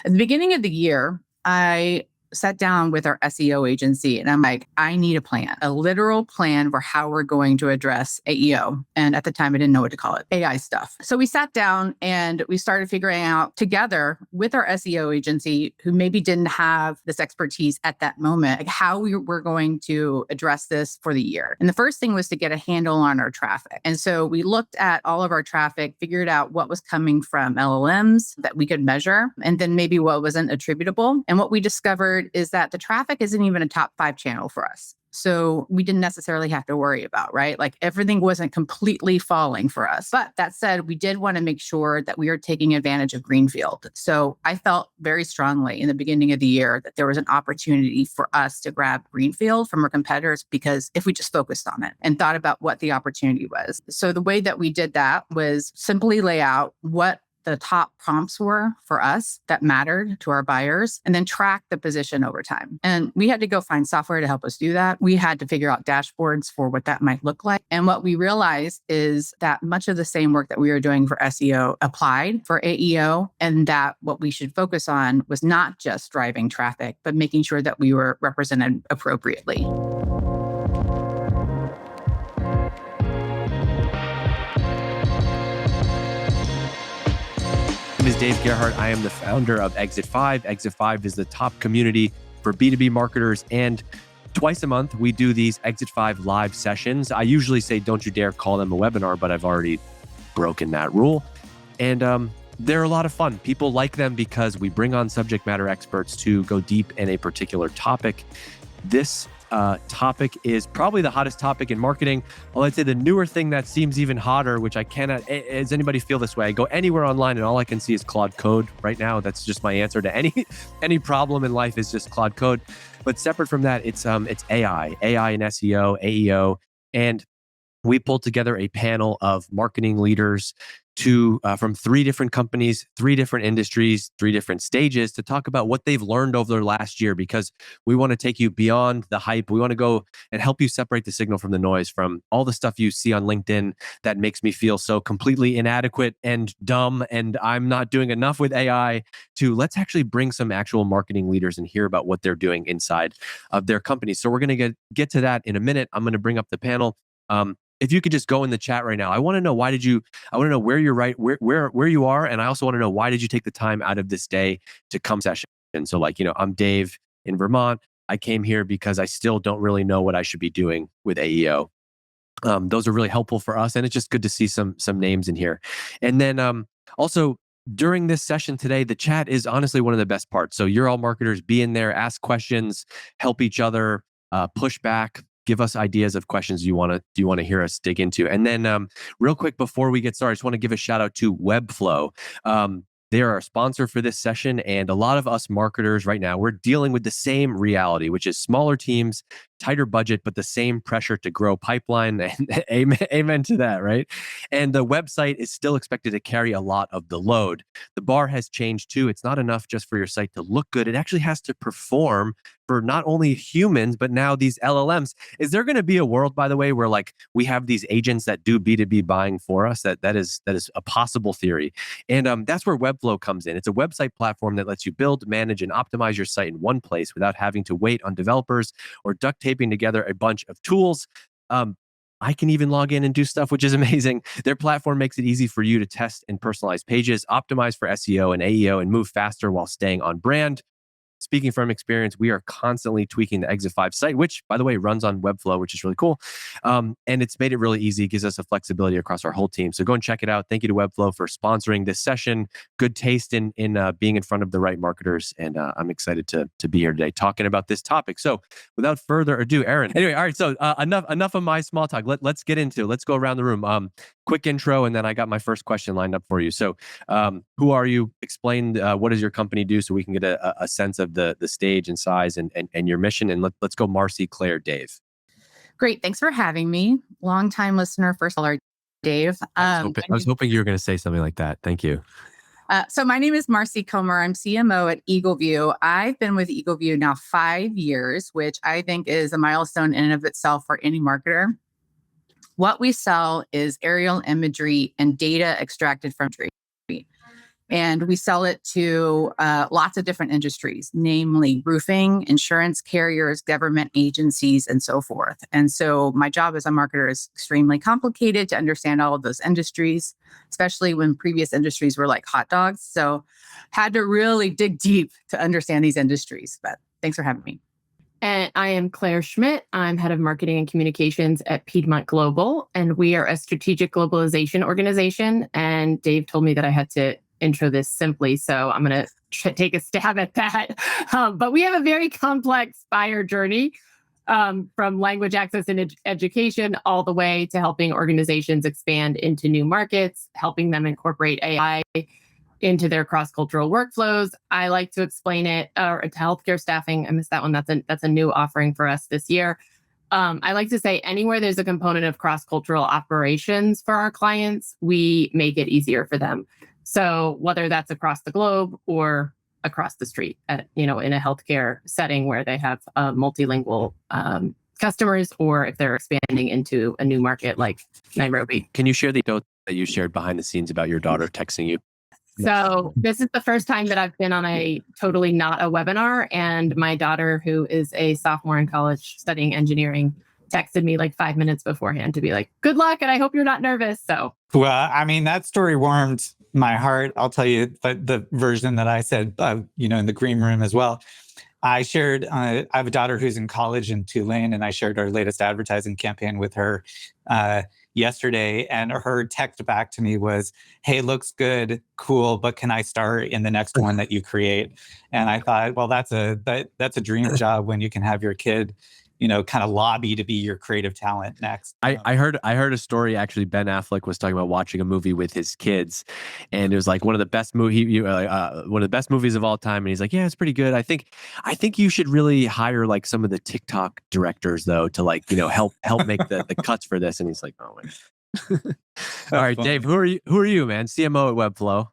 At the beginning of the year, I sat down with our SEO agency and I'm like, I need a plan, a literal plan for how we're going to address AEO. And at the time, I didn't know what to call it, AI stuff. So we sat down and we started figuring out together with our SEO agency, who maybe didn't have this expertise at that moment, like how we were going to address this for the year. And the first thing was to get a handle on our traffic. And so we looked at all of our traffic, figured out what was coming from LLMs that we could measure, and then maybe what wasn't attributable. And what we discovered is that the traffic isn't even a top 5 channel for us. So we didn't necessarily have to worry about, right? Like everything wasn't completely falling for us. But that said, we did want to make sure that we are taking advantage of greenfield. So I felt very strongly in the beginning of the year that there was an opportunity for us to grab greenfield from our competitors, because if we just focused on it and thought about what the opportunity was. So the way that we did that was simply lay out what the top prompts were for us that mattered to our buyers, and then track the position over time. And we had to go find software to help us do that. We had to figure out dashboards for what that might look like. And what we realized is that much of the same work that we were doing for SEO applied for AEO, and that what we should focus on was not just driving traffic, but making sure that we were represented appropriately. My name is Dave Gerhardt. I am the founder of Exit 5. Exit 5 is the top community for B2B marketers. And twice a month, we do these Exit 5 live sessions. I usually say, don't you dare call them a webinar, but I've already broken that rule. And they're a lot of fun. People like them because we bring on subject matter experts to go deep in a particular topic. This topic is probably the hottest topic in marketing. Well, I'd say the newer thing that seems even hotter, which I cannot, does anybody feel this way? I go anywhere online and all I can see is Claude Code right now. That's just my answer to any problem in life is just Claude Code. But separate from that, it's AI and SEO, AEO. And we pulled together a panel of marketing leaders from 3 different companies, 3 different industries, 3 different stages to talk about what they've learned over the last year, because we want to take you beyond the hype. We want to go and help you separate the signal from the noise, from all the stuff you see on LinkedIn that makes me feel so completely inadequate and dumb and I'm not doing enough with AI, to let's actually bring some actual marketing leaders and hear about what they're doing inside of their companies. So we're going to get to that in a minute. I'm going to bring up the panel. If you could just go in the chat right now, I want to know I want to know where you're where you are. And I also want to know, why did you take the time out of this day to come session? So I'm Dave in Vermont. I came here because I still don't really know what I should be doing with AEO. Those are really helpful for us. And it's just good to see some names in here. And then also during this session today, the chat is honestly one of the best parts. So you're all marketers, be in there, ask questions, help each other, push back. Give us ideas of questions you want to hear us dig into. And then real quick before we get started, I just want to give a shout out to Webflow. They are our sponsor for this session. And a lot of us marketers right now, we're dealing with the same reality, which is smaller teams, tighter budget, but the same pressure to grow pipeline. And amen to that, right? And the website is still expected to carry a lot of the load. The bar has changed too. It's not enough just for your site to look good. It actually has to perform for not only humans, but now these LLMs. Is there going to be a world, by the way, where we have these agents that do B2B buying for us? That is a possible theory. And that's where Webflow comes in. It's a website platform that lets you build, manage, and optimize your site in one place without having to wait on developers or duct taping together a bunch of tools. I can even log in and do stuff, which is amazing. Their platform makes it easy for you to test and personalize pages, optimize for SEO and AEO, and move faster while staying on brand. Speaking from experience, we are constantly tweaking the Exit 5 site, which, by the way, runs on Webflow, which is really cool. And it's made it really easy. It gives us a flexibility across our whole team. So go and check it out. Thank you to Webflow for sponsoring this session. Good taste in being in front of the right marketers. And I'm excited to be here today talking about this topic. So without further ado, Aaron. Anyway, all right. So enough of my small talk. Let's get into it. Let's go around the room. Quick intro, and then I got my first question lined up for you. So who are you? Explain what does your company do so we can get a sense of the stage and size and your mission. And let's go Marcy, Claire, Dave. Great. Thanks for having me. Long-time listener, first caller, Dave. I was hoping you were going to say something like that. Thank you. So my name is Marcy Comer. I'm CMO at EagleView. I've been with EagleView now 5 years, which I think is a milestone in and of itself for any marketer. What we sell is aerial imagery and data extracted from imagery. And we sell it to lots of different industries, namely roofing, insurance carriers, government agencies, and so forth. And so my job as a marketer is extremely complicated to understand all of those industries, especially when previous industries were like hot dogs. So had to really dig deep to understand these industries. But thanks for having me. And I am Clare Schmitt. I'm head of marketing and communications at Piedmont Global, and we are a strategic globalization organization. And Dave told me that I had to intro this simply, so I'm going to take a stab at that. But we have a very complex buyer journey, from language access and education all the way to helping organizations expand into new markets, helping them incorporate AI into their cross-cultural workflows. I like to explain it to healthcare staffing. I missed that one. That's a new offering for us this year. I like to say anywhere there's a component of cross-cultural operations for our clients, we make it easier for them. So whether that's across the globe or across the street, in a healthcare setting where they have multilingual customers, or if they're expanding into a new market like Nairobi. Can you share the note that you shared behind the scenes about your daughter texting you? So this is the first time that I've been on a totally not a webinar, and my daughter, who is a sophomore in college studying engineering, texted me like 5 minutes beforehand to be like, good luck, and I hope you're not nervous. So, well, I mean, that story warmed my heart. I'll tell you, but the version that I said, in the green room as well. I shared, I have a daughter who's in college in Tulane, and I shared our latest advertising campaign with her yesterday. And her text back to me was, hey, looks good, cool, but can I star in the next one that you create? And I thought, well, that's a dream job when you can have your kid, kind of lobby to be your creative talent next. I heard a story, actually. Ben Affleck was talking about watching a movie with his kids, and it was like one of the best one of the best movies of all time. And he's like, yeah, it's pretty good. I think you should really hire like some of the TikTok directors though to help make the cuts for this. And he's like, oh wait. All right, Dave, who are you, man? CMO at Webflow.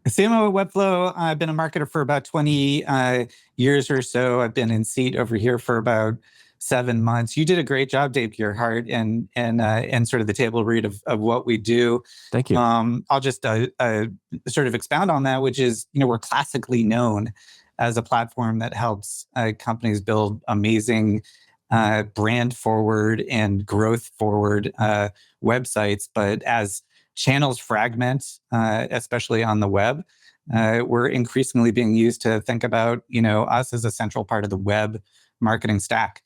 CMO at Webflow. I've been a marketer for about 20 years or so. I've been in seat over here for about 7 months. You did a great job, Dave Gearhart, and sort of the table read of what we do. Thank you. I'll just sort of expound on that, which is, we're classically known as a platform that helps companies build amazing brand forward and growth forward websites. But as channels fragment, especially on the web, we're increasingly being used to think about, us as a central part of the web marketing stack.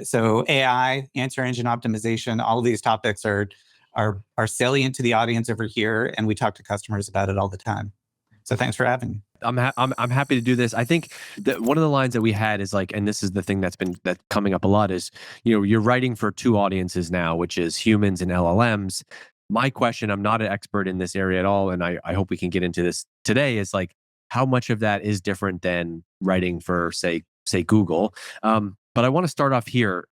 So AI, answer engine optimization, all of these topics are salient to the audience over here, and we talk to customers about it all the time. So thanks for having me. I'm happy to do this. I think that one of the lines that we had is like, and this is the thing that's coming up a lot is, you're writing for two audiences now, which is humans and LLMs. My question, I'm not an expert in this area at all, and I hope we can get into this today, is like, how much of that is different than writing for, say Google? But I want to start off here.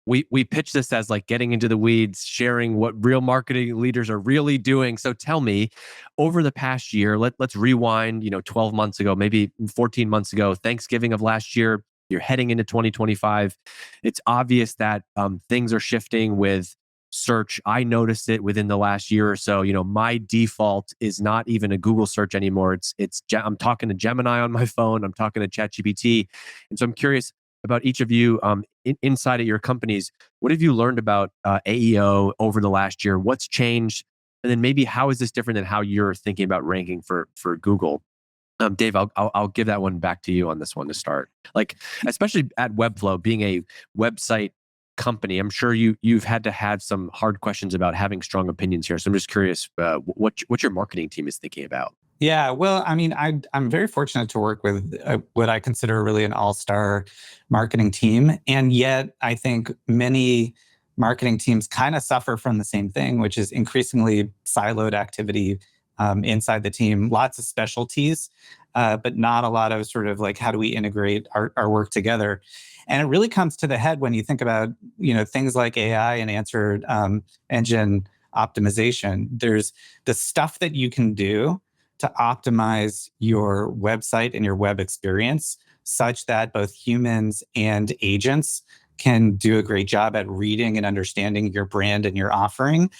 We pitch this as like getting into the weeds, sharing what real marketing leaders are really doing. So tell me, over the past year, let's rewind, 12 months ago, maybe 14 months ago, Thanksgiving of last year, you're heading into 2025. It's obvious that things are shifting with search. I noticed it within the last year or so. My default is not even a Google search anymore. I'm talking to Gemini on my phone. I'm talking to ChatGPT. And so I'm curious about each of you inside of your companies. What have you learned about AEO over the last year? What's changed? And then maybe how is this different than how you're thinking about ranking for Google? Dave, I'll give that one back to you on this one to start. Like, especially at Webflow, being a website company, I'm sure you've had to have some hard questions about having strong opinions here. So I'm just curious what your marketing team is thinking about. Yeah, well, I mean, I'm very fortunate to work with what I consider really an all-star marketing team. And yet, I think many marketing teams kind of suffer from the same thing, which is increasingly siloed activity inside the team. Lots of specialties, but not a lot of sort of like, how do we integrate our work together? And it really comes to the head when you think about, things like AI and answer engine optimization. There's the stuff that you can do to optimize your website and your web experience such that both humans and agents can do a great job at reading and understanding your brand and your offering.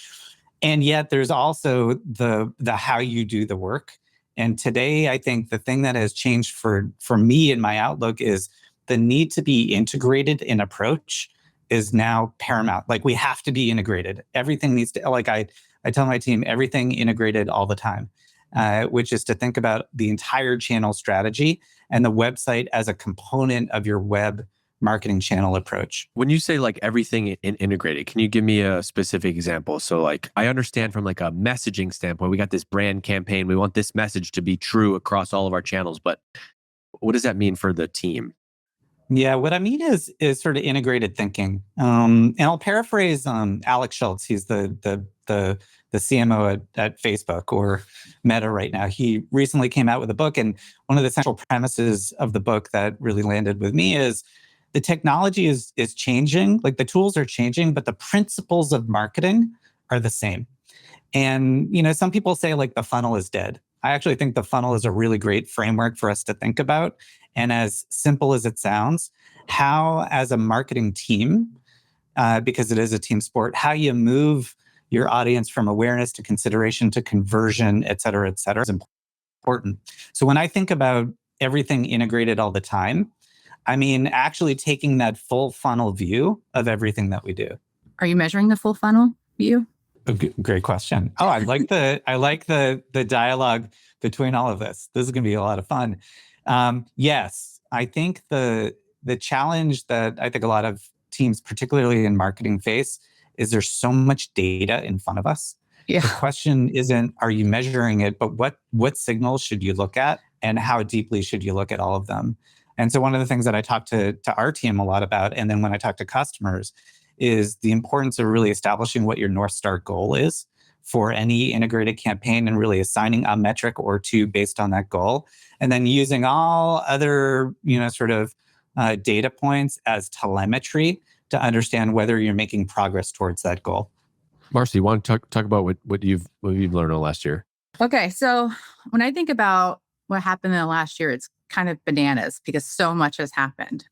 And yet there's also the how you do the work And today, I think the thing that has changed for me in my outlook is the need to be integrated in approach is now paramount. Like, we have to be integrated. Everything needs to, like I tell my team, everything integrated all the time, which is to think about the entire channel strategy and the website as a component of your web marketing channel approach. When you say like everything integrated, can you give me a specific example? So like, I understand from like a messaging standpoint, we got this brand campaign. We want this message to be true across all of our channels, but what does that mean for the team? Yeah, what I mean is sort of integrated thinking. And I'll paraphrase Alex Schultz. He's the CMO at Facebook or Meta right now. He recently came out with a book, and one of the central premises of the book that really landed with me is the technology is changing. Like, the tools are changing, but the principles of marketing are the same. And some people say like the funnel is dead. I actually think the funnel is a really great framework for us to think about. And as simple as it sounds, how as a marketing team, because it is a team sport, how you move your audience from awareness to consideration to conversion, et cetera, is important. So when I think about everything integrated all the time, I mean actually taking that full funnel view of everything that we do. Are you measuring the full funnel view? Great question. Oh, I like the dialogue between all of this. This is going to be a lot of fun. Yes, I think the challenge that I think a lot of teams, particularly in marketing, face is there's so much data in front of us. Yeah. The question isn't, are you measuring it, but what signals should you look at and how deeply should you look at all of them? And so one of the things that I talk to our team a lot about, and then when I talk to customers, is the importance of really establishing what your North Star goal is for any integrated campaign and really assigning a metric or two based on that goal. And then using all other, data points as telemetry to understand whether you're making progress towards that goal. Marcy, why don't you talk about what you've learned in the last year? Okay. So when I think about what happened in the last year, it's kind of bananas because so much has happened.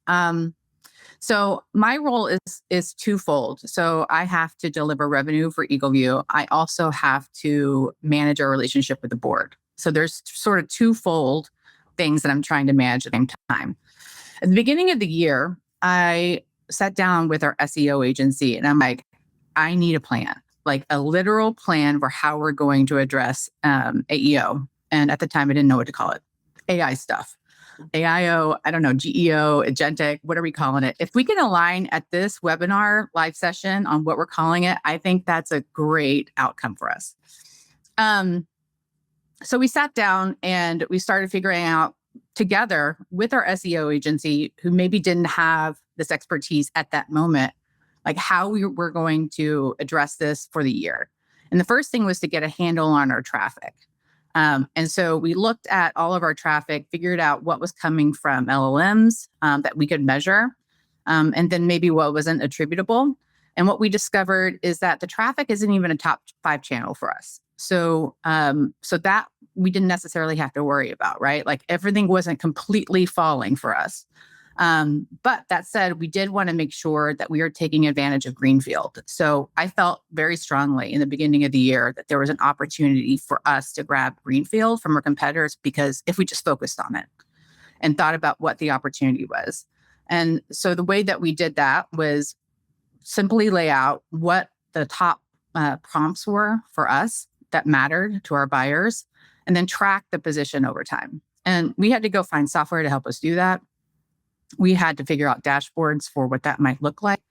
So my role is twofold. So I have to deliver revenue for EagleView. I also have to manage our relationship with the board. So there's sort of twofold things that I'm trying to manage at the same time. At the beginning of the year, I sat down with our SEO agency and I'm like, I need a plan, like a literal plan for how we're going to address AEO. And at the time, I didn't know what to call it. AI stuff. AIO, I don't know, GEO, agentic, what are we calling it? If we can align at this webinar live session on what we're calling it, I think that's a great outcome for us. So we sat down and we started figuring out together with our SEO agency, who maybe didn't have this expertise at that moment, like how we were going to address this for the year. And the first thing was to get a handle on our traffic. And so we looked at all of our traffic, figured out what was coming from LLMs that we could measure, and then maybe what wasn't attributable. And what we discovered is that the traffic isn't even a top 5 channel for us. So that we didn't necessarily have to worry about, right? Like everything wasn't completely falling for us. But that said, we did want to make sure that we are taking advantage of greenfield. So I felt very strongly in the beginning of the year that there was an opportunity for us to grab greenfield from our competitors, because if we just focused on it and thought about what the opportunity was. And so the way that we did that was simply lay out what the top prompts were for us that mattered to our buyers, and then track the position over time. And we had to go find software to help us do that. We had to figure out dashboards for what that might look like.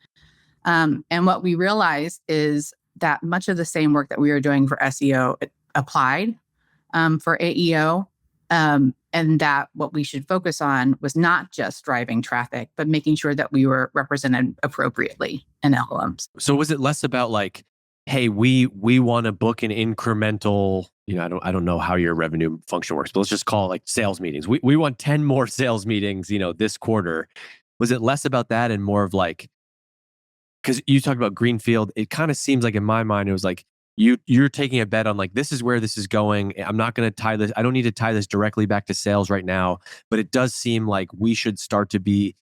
And what we realized is that much of the same work that we were doing for SEO applied for AEO. And that what we should focus on was not just driving traffic, but making sure that we were represented appropriately in LLMs. So was it less about like, hey, we want to book an incremental, I don't know how your revenue function works, but let's just call it like sales meetings. We want 10 more sales meetings, this quarter. Was it less about that and more of like, because you talked about greenfield, it kind of seems like in my mind, it was like, you're taking a bet on like, this is where this is going. I'm not going to tie this. I don't need to tie this directly back to sales right now, but it does seem like we should start to be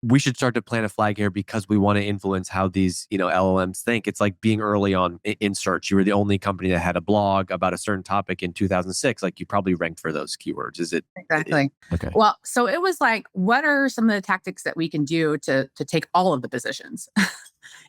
we should start to plant a flag here because we want to influence how these, LLMs think. It's like being early on in search. You were the only company that had a blog about a certain topic in 2006. Like you probably ranked for those keywords. Is it? Exactly. Okay. Well, so it was like, what are some of the tactics that we can do to take all of the positions?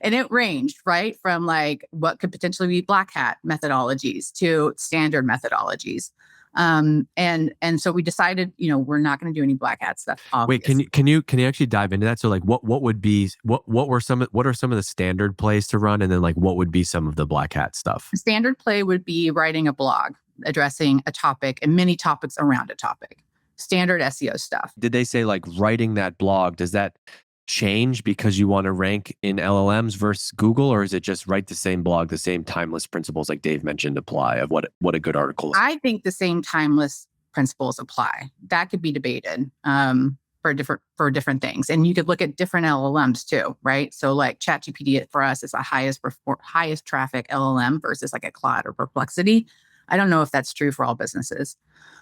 And it ranged, right, from like what could potentially be black hat methodologies to standard methodologies. And so we decided, we're not going to do any black hat stuff. Wait, can you actually dive into that? So like what are some of the standard plays to run, and then like what would be some of the black hat stuff? Standard play would be writing a blog addressing a topic and many topics around a topic. Standard SEO stuff. Did they say like writing that blog, does that change because you want to rank in LLMs versus Google, or is it just write the same blog, the same timeless principles like Dave mentioned apply of what a good article is? I think the same timeless principles apply. That could be debated for different things, and you could look at different LLMs too, right? So like ChatGPT for us is the highest traffic LLM versus like a Claude or Perplexity. I don't know if that's true for all businesses,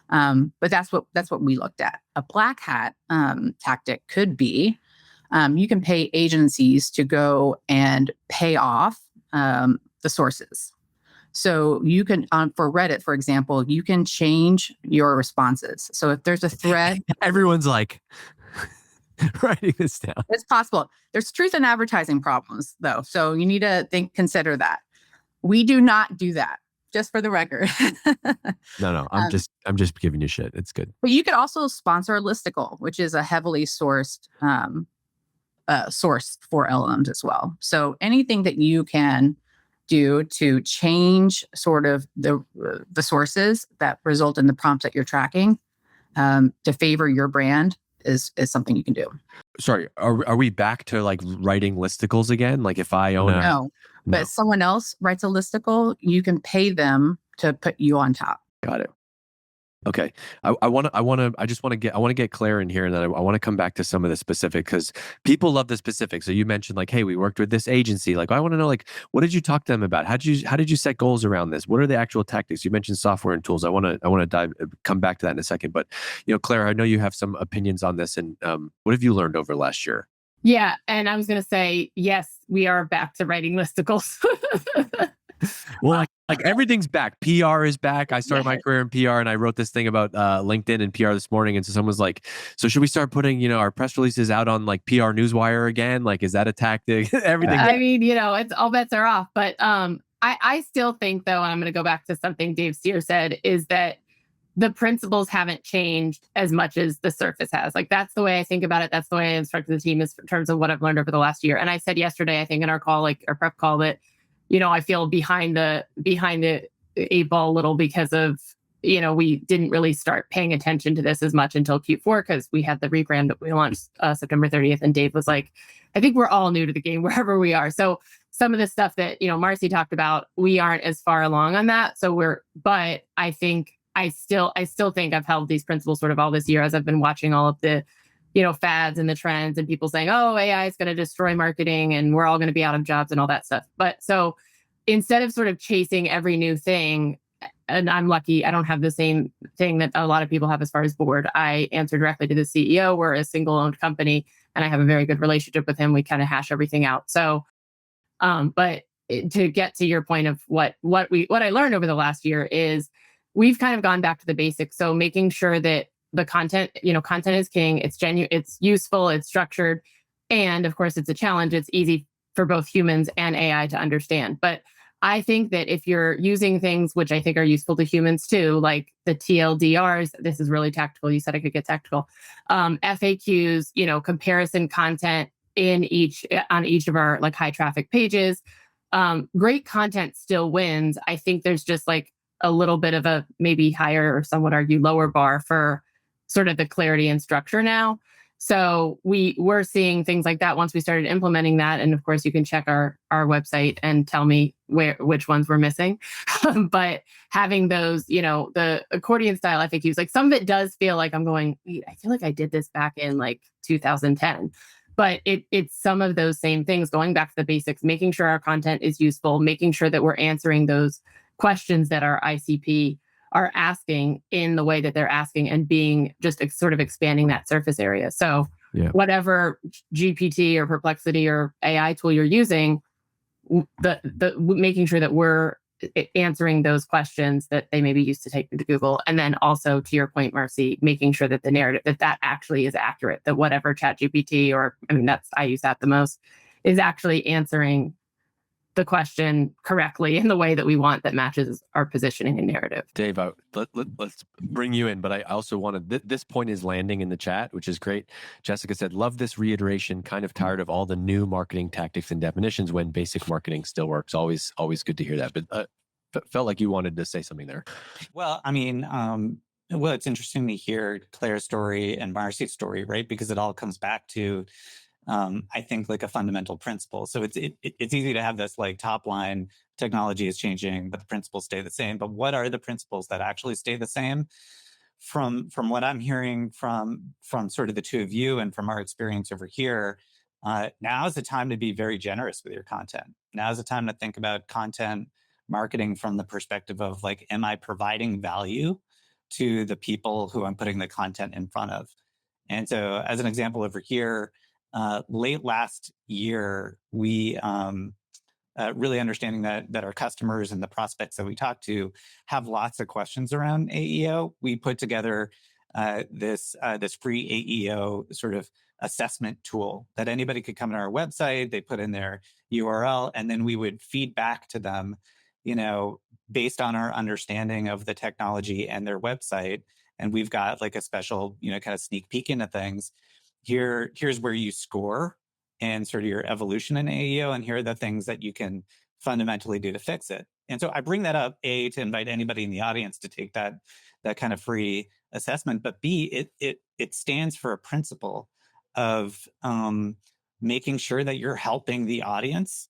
but that's what we looked at. A black hat tactic could be. You can pay agencies to go and pay off the sources. So you can, for Reddit, for example, you can change your responses. So if there's a thread, everyone's like writing this down. It's possible. There's truth in advertising problems, though. So you need to consider that. We do not do that. Just for the record. No, I'm just giving you shit. It's good. But you could also sponsor a listicle, which is a heavily sourced source for LLMs as well. So anything that you can do to change sort of the sources that result in the prompts that you're tracking to favor your brand is something you can do. Sorry, are we back to like writing listicles again? Like if I own No. But if someone else writes a listicle, you can pay them to put you on top. Got it. Okay. I want to get Claire in here, and then I want to come back to some of the specific, because people love the specifics. So you mentioned like, hey, we worked with this agency. Like, I want to know, like, what did you talk to them about? How did you set goals around this? What are the actual tactics? You mentioned software and tools. I want to come back to that in a second. But Claire, I know you have some opinions on this, and what have you learned over last year? Yeah, and I was going to say, yes, we are back to writing listicles. Well, like everything's back. PR is back. I started my career in PR, and I wrote this thing about LinkedIn and PR this morning. And so someone was like, so should we start putting, our press releases out on like PR Newswire again? Like, is that a tactic? Everything. I mean, it's all bets are off. But I still think, though, and I'm going to go back to something Dave Steer said, is that the principles haven't changed as much as the surface has. Like, that's the way I think about it. That's the way I instructed the team in terms of what I've learned over the last year. And I said yesterday, I think in our call, like our prep call, that, I feel behind the eight ball a little because of, we didn't really start paying attention to this as much until Q4 because we had the rebrand that we launched September 30th. And Dave was like, I think we're all new to the game wherever we are. So some of the stuff that, Marcy talked about, we aren't as far along on that. But I think I still think I've held these principles sort of all this year as I've been watching all of the, fads and the trends and people saying, oh, AI is going to destroy marketing and we're all going to be out of jobs and all that stuff. But so instead of sort of chasing every new thing, and I'm lucky, I don't have the same thing that a lot of people have as far as board. I answer directly to the CEO. We're a single owned company and I have a very good relationship with him. We kind of hash everything out. So, but to get to your point of what I learned over the last year is we've kind of gone back to the basics. So making sure that the content, content is king. It's genuine, it's useful, it's structured. And of course, it's a challenge. It's easy for both humans and AI to understand. But I think that if you're using things which I think are useful to humans too, like the TLDRs, this is really tactical. You said I could get tactical. FAQs, comparison content on each of our like high traffic pages. Great content still wins. I think there's just like a little bit of a maybe higher, or some would argue lower bar for sort of the clarity and structure now. So we're seeing things like that once we started implementing that. And of course, you can check our website and tell me which ones we're missing. But having those, the accordion style FAQs, like some of it does feel like I'm going, wait, I feel like I did this back in like 2010. But it's some of those same things, going back to the basics, making sure our content is useful, making sure that we're answering those questions that our ICP are asking in the way that they're asking, and being just sort of expanding that surface area. So whatever GPT or Perplexity or AI tool you're using, the making sure that we're answering those questions that they maybe used to take to Google. And then also, to your point, Marcy, making sure that the narrative, that actually is accurate, that whatever ChatGPT, or I use that the most, is actually answering the question correctly in the way that we want, that matches our positioning and narrative. Dave, let's bring you in, but I also wanted, this point is landing in the chat, which is great. Jessica said, love this reiteration, kind of tired of all the new marketing tactics and definitions when basic marketing still works. Always good to hear that. But felt like you wanted to say something there. Well, it's interesting to hear Claire's story and Marcy's story, right? Because it all comes back to, I think, like a fundamental principle. So it's easy to have this like top line, technology is changing, but the principles stay the same. But what are the principles that actually stay the same? From what I'm hearing from sort of the two of you and from our experience over here, now is the time to be very generous with your content. Now is the time to think about content marketing from the perspective of like, am I providing value to the people who I'm putting the content in front of? And so as an example over here, late last year, we really understanding that our customers and the prospects that we talk to have lots of questions around AEO. We put together this free AEO sort of assessment tool that anybody could come to our website, they put in their URL, and then we would feed back to them, based on our understanding of the technology and their website. And we've got like a special, kind of sneak peek into things. Here's where you score and sort of your evolution in AEO, and here are the things that you can fundamentally do to fix it. And so I bring that up, A, to invite anybody in the audience to take that kind of free assessment, but B, it stands for a principle of making sure that you're helping the audience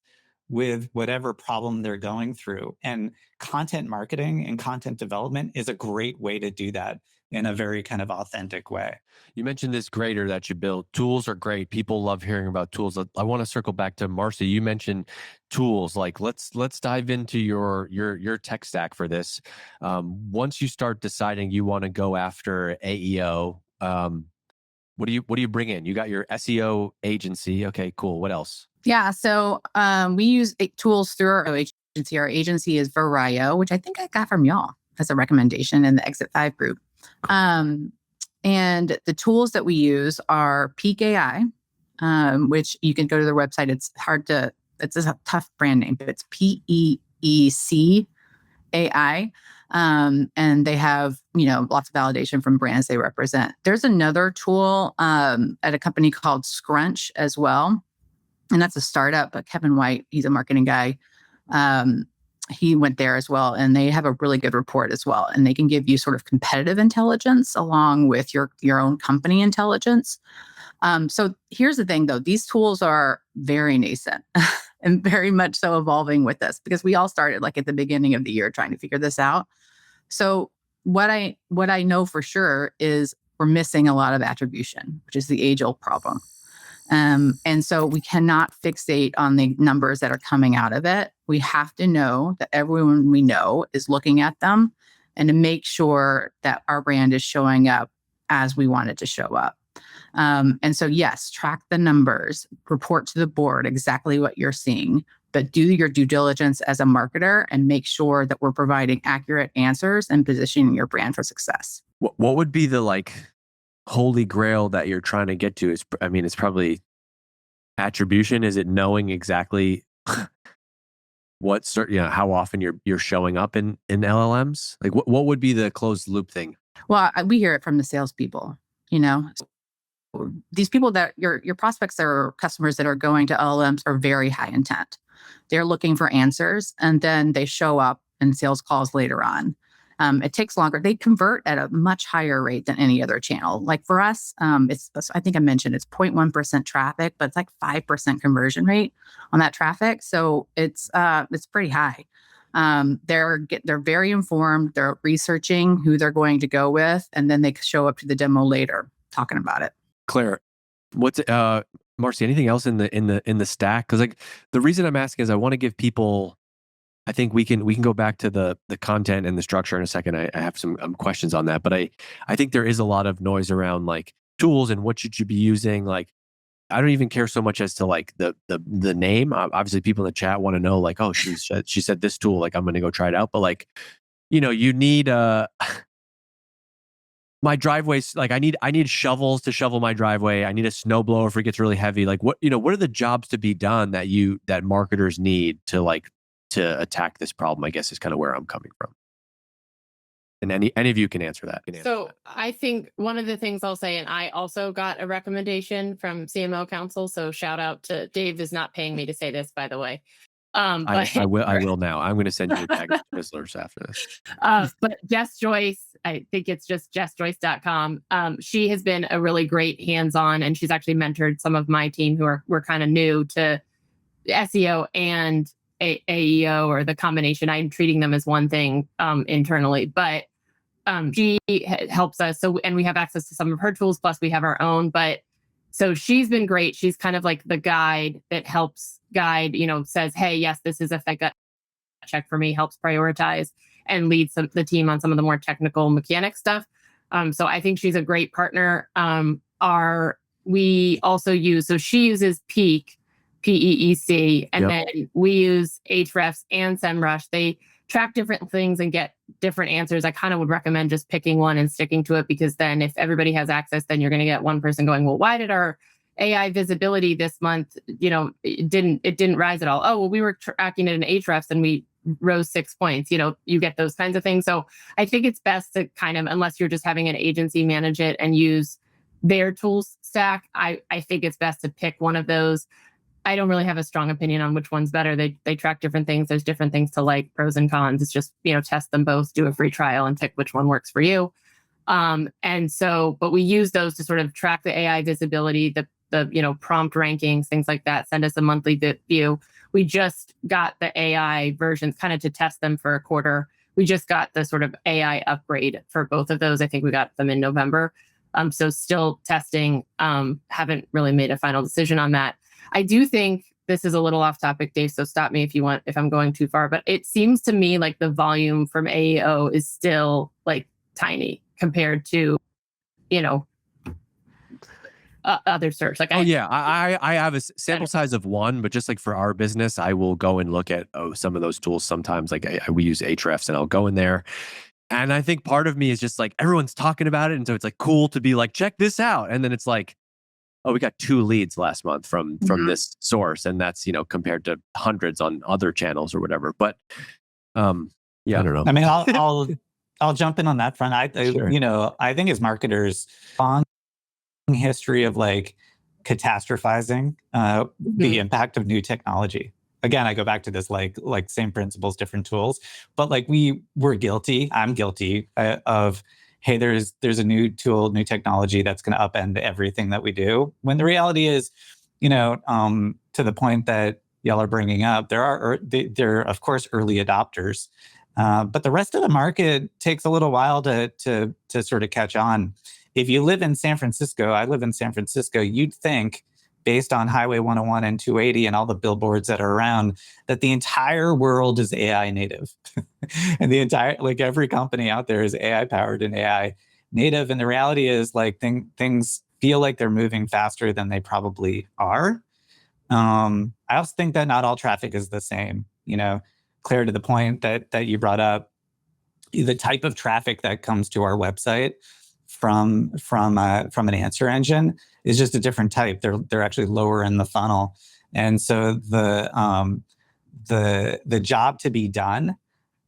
with whatever problem they're going through. And content marketing and content development is a great way to do that in a very kind of authentic way. You mentioned this grader that you built. Tools are great. People love hearing about tools. I want to circle back to Marcy. You mentioned tools. Like let's dive into your tech stack for this. Once you start deciding you want to go after AEO, what do you bring in? You got your SEO agency. Okay, cool. What else? Yeah, so we use tools through our agency. Our agency is Vario, which I think I got from y'all as a recommendation in the Exit 5 group. And the tools that we use are Peak AI, which you can go to their website. It's a tough brand name, but it's PEEC AI. And they have, lots of validation from brands they represent. There's another tool at a company called Scrunch as well. And that's a startup, but Kevin White, he's a marketing guy. He went there as well, and they have a really good report as well. And they can give you sort of competitive intelligence along with your own company intelligence. So here's the thing, though. These tools are very nascent and very much so evolving with us, because we all started like at the beginning of the year trying to figure this out. So what I know for sure is we're missing a lot of attribution, which is the age-old problem. And so we cannot fixate on the numbers that are coming out of it. We have to know that everyone we know is looking at them, and to make sure that our brand is showing up as we want it to show up. And so, yes, track the numbers, report to the board exactly what you're seeing, but do your due diligence as a marketer and make sure that we're providing accurate answers and positioning your brand for success. What would be the holy grail that you're trying to get to? It's probably attribution. Is it knowing exactly how often you're showing up in LLMs? Like what would be the closed loop thing? Well, we hear it from the salespeople. These people that your prospects or customers that are going to LLMs are very high intent. They're looking for answers, and then they show up in sales calls later on. It takes longer. They convert at a much higher rate than any other channel. Like for us, I think I mentioned it's 0.1% traffic, but it's like 5% conversion rate on that traffic. So it's pretty high. They're very informed. They're researching who they're going to go with, and then they show up to the demo later talking about it. Claire, what's Marcy? Anything else in the stack? Because the reason I'm asking is I want to give people. I think we can go back to the content and the structure in a second. I have some questions on that, but I think there is a lot of noise around tools and what should you be using. Like, I don't even care so much as to like the name. Obviously, people in the chat want to know like, oh, she said this tool. Like, I'm going to go try it out. But like, you need my driveway's like I need shovels to shovel my driveway. I need a snowblower if it gets really heavy. Like, what are the jobs to be done that marketers need to attack this problem? I guess is kind of where I'm coming from. And any of you can answer that. So I think one of the things I'll say, and I also got a recommendation from CMO Council. So shout out to Dave is not paying me to say this, by the way. But I will now. I'm going to send you a tag Twizzlers after this. But Jess Joyce, I think it's just jessjoyce.com. She has been a really great hands-on, and she's actually mentored some of my team who were kind of new to SEO and AEO, or the combination. I'm treating them as one thing internally, but she helps us. So, and we have access to some of her tools, plus we have our own. But so she's been great. She's kind of like the guide that helps guide, says, hey, yes, this is a gut check for me, helps prioritize and leads the team on some of the more technical mechanic stuff. So I think she's a great partner. We also use, so she uses Peak, PEEC, and then we use Ahrefs and SEMrush. They track different things and get different answers. I kind of would recommend just picking one and sticking to it, because then if everybody has access, then you're going to get one person going, well, why did our AI visibility this month, it didn't rise at all? Oh, well, we were tracking it in Ahrefs and we rose 6 points. You get those kinds of things. So I think it's best to kind of, unless you're just having an agency manage it and use their tools stack, I think it's best to pick one of those. I don't really have a strong opinion on which one's better. They track different things. There's different things to like, pros and cons. It's just, test them both, do a free trial and pick which one works for you. But we use those to sort of track the AI visibility, the prompt rankings, things like that. Send us a monthly view. We just got the AI versions kind of to test them for a quarter. We just got the sort of AI upgrade for both of those. I think we got them in November. So still testing, haven't really made a final decision on that. I do think this is a little off topic, Dave, so stop me if I'm going too far, but it seems to me like the volume from AEO is still like tiny compared to, other search. Like, I have a sample size of one, but just like for our business, I will go and look at some of those tools. Sometimes like we use Ahrefs, and I'll go in there. And I think part of me is just like, everyone's talking about it. And so it's like cool to be like, check this out. And then it's like, oh, we got 2 leads last month from this source. And that's, compared to hundreds on other channels or whatever. But I don't know. I mean, I'll jump in on that front. Sure. I think as marketers, long history of like catastrophizing the impact of new technology. Again, I go back to this like same principles, different tools, but like we're guilty. I'm guilty of, hey, there's a new tool, new technology that's going to upend everything that we do. When the reality is, to the point that y'all are bringing up, there are of course early adopters, but the rest of the market takes a little while to sort of catch on. If you live in San Francisco, I live in San Francisco, you'd think, based on Highway 101 and 280 and all the billboards that are around, that the entire world is AI native. And the entire, like every company out there is AI powered and AI native. And the reality is like things feel like they're moving faster than they probably are. I also think that not all traffic is the same. Claire, to the point that you brought up, the type of traffic that comes to our website from an answer engine is just a different type. They're actually lower in the funnel, and so the job to be done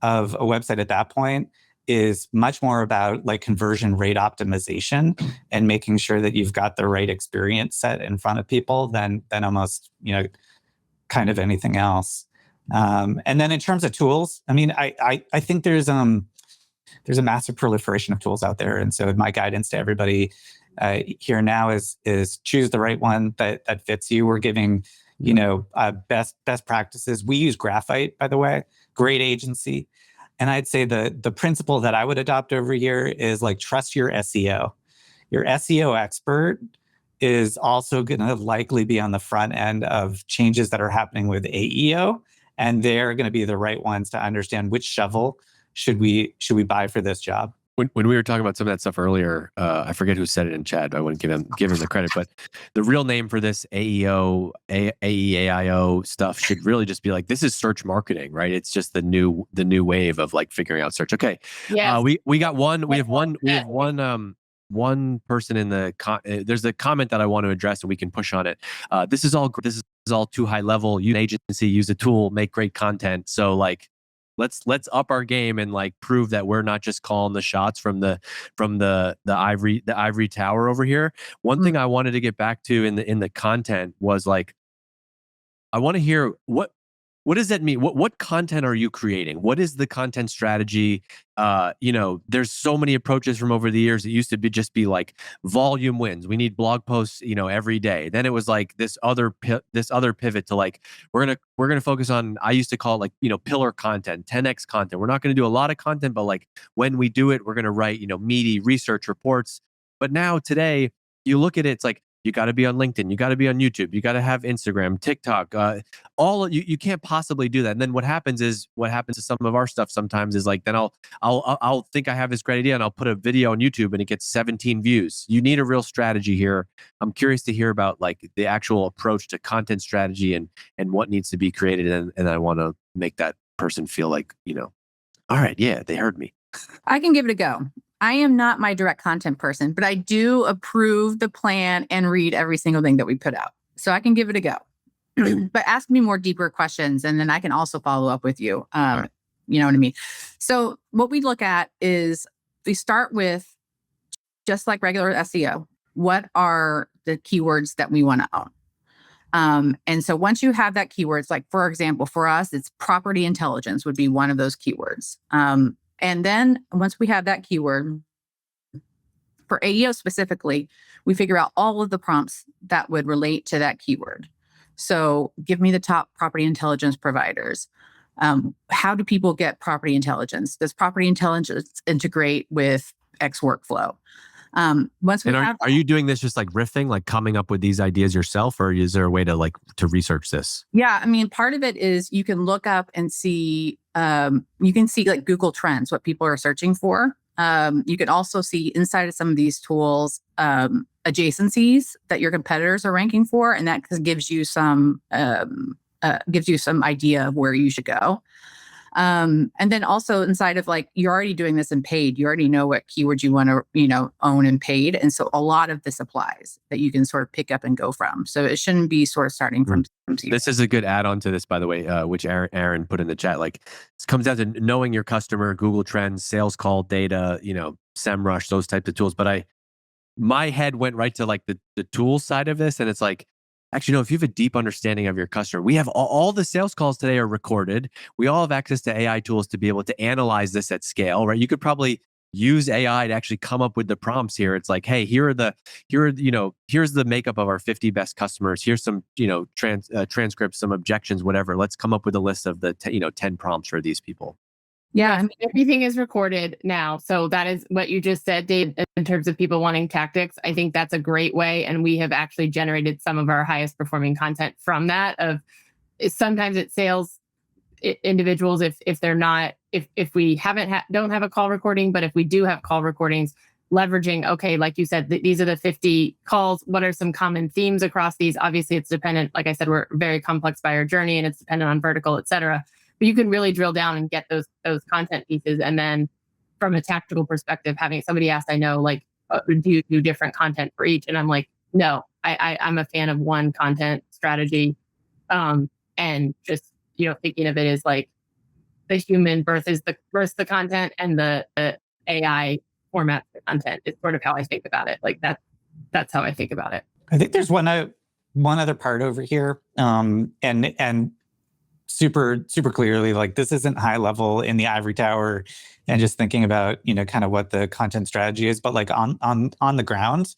of a website at that point is much more about like conversion rate optimization and making sure that you've got the right experience set in front of people than almost kind of anything else. And then in terms of tools, I mean, I think there's a massive proliferation of tools out there. And so my guidance to everybody here now is choose the right one that fits you. We're giving, best practices. We use Graphite, by the way, great agency. And I'd say the principle that I would adopt over here is like, trust your SEO. Your SEO expert is also going to likely be on the front end of changes that are happening with AEO. And they're going to be the right ones to understand which shovel should we buy for this job. When we were talking about some of that stuff earlier, I forget who said it in chat. I wouldn't give him the credit, but the real name for this AEO, AEAIO stuff should really just be like, this is search marketing, right? It's just the new wave of like figuring out search. Okay, Yes. we got one. We have one person in the there's a comment that I want to address, and we can push on it. This is all too high level. Use an agency, use a tool, make great content. So like, let's up our game and like prove that we're not just calling the shots from the ivory tower over here. One thing I wanted to get back to in the content was like, I want to hear what does that mean? What content are you creating? What is the content strategy? There's so many approaches from over the years. It used to be like volume wins. We need blog posts, every day. Then it was like this other pivot to like, we're gonna focus on, I used to call it like, pillar content, 10x content. We're not gonna do a lot of content, but like when we do it, we're gonna write, meaty research reports. But now today, you look at it, it's like, you got to be on LinkedIn. You got to be on YouTube. You got to have Instagram, TikTok. You can't possibly do that. And then what happens to some of our stuff sometimes is like, then I'll think I have this great idea and I'll put a video on YouTube and it gets 17 views. You need a real strategy here. I'm curious to hear about like the actual approach to content strategy and what needs to be created. And I want to make that person feel like, all right, yeah, they heard me. I can give it a go. I am not my direct content person, but I do approve the plan and read every single thing that we put out. So I can give it a go. But ask me more deeper questions, and then I can also follow up with you. Right. You know what I mean? So what we look at is we start with, just like regular SEO, what are the keywords that we want to own? And so once you have that keywords, like for example, for us, it's property intelligence would be one of those keywords. And then once we have that keyword, for AEO specifically, we figure out all of the prompts that would relate to that keyword. So give me the top property intelligence providers. How do people get property intelligence? Does property intelligence integrate with X workflow? Are you doing this just like riffing, like coming up with these ideas yourself, or is there a way to research this? Yeah, I mean, part of it is you can look up and see, like Google Trends, what people are searching for. You can also see inside of some of these tools, adjacencies that your competitors are ranking for, and that gives you some idea of where you should go. And then also inside of like, you're already doing this in paid, you already know what keywords you want to, own in paid. And so a lot of this applies that you can sort of pick up and go from. So it shouldn't be sort of starting from zero. This is a good add-on to this, by the way, which Aaron put in the chat. Like, this comes down to knowing your customer, Google Trends, sales call data, SEMrush, those types of tools. But my head went right to like the tool side of this. And it's like, actually, no, if you have a deep understanding of your customer, we have all the sales calls today are recorded. We all have access to AI tools to be able to analyze this at scale, right? You could probably use AI to actually come up with the prompts here. It's like, hey, here's the makeup of our 50 best customers. Here's some, transcripts, some objections, whatever. Let's come up with a list of the 10 prompts for these people. Yeah, I mean, everything is recorded now. So that is what you just said, Dave, in terms of people wanting tactics. I think that's a great way. And we have actually generated some of our highest performing content from that. Sometimes it sales individuals if they're not, if we don't have a call recording, but if we do have call recordings, leveraging, okay, like you said, these are the 50 calls. What are some common themes across these? Obviously, it's dependent. Like I said, we're very complex buyer journey and it's dependent on vertical, et cetera. But you can really drill down and get those content pieces. And then from a tactical perspective, having somebody asked, I know, like, do you do different content for each? And I'm like, no, I'm a fan of one content strategy. And just, thinking of it as like the human versus the content, and the AI format the content is sort of how I think about it. Like that's how I think about it. I think there's one other part over here. And super clearly, like, this isn't high level in the ivory tower and just thinking about, kind of what the content strategy is, but like on the ground,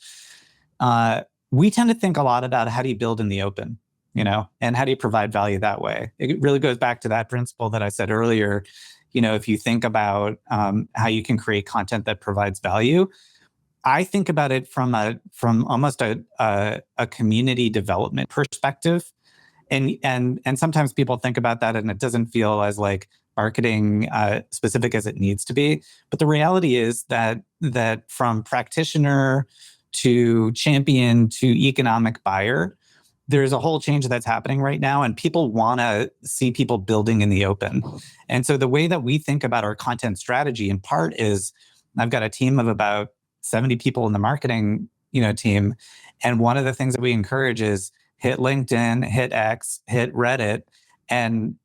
we tend to think a lot about how do you build in the open, and how do you provide value that way. It really goes back to that principle that I said earlier. If you think about how you can create content that provides value, I think about it from almost a community development perspective. And sometimes people think about that and it doesn't feel as like marketing specific as it needs to be. But the reality is that from practitioner to champion to economic buyer, there's a whole change that's happening right now, and people want to see people building in the open. And so the way that we think about our content strategy in part is, I've got a team of about 70 people in the marketing team. And one of the things that we encourage is hit LinkedIn, hit X, hit Reddit, and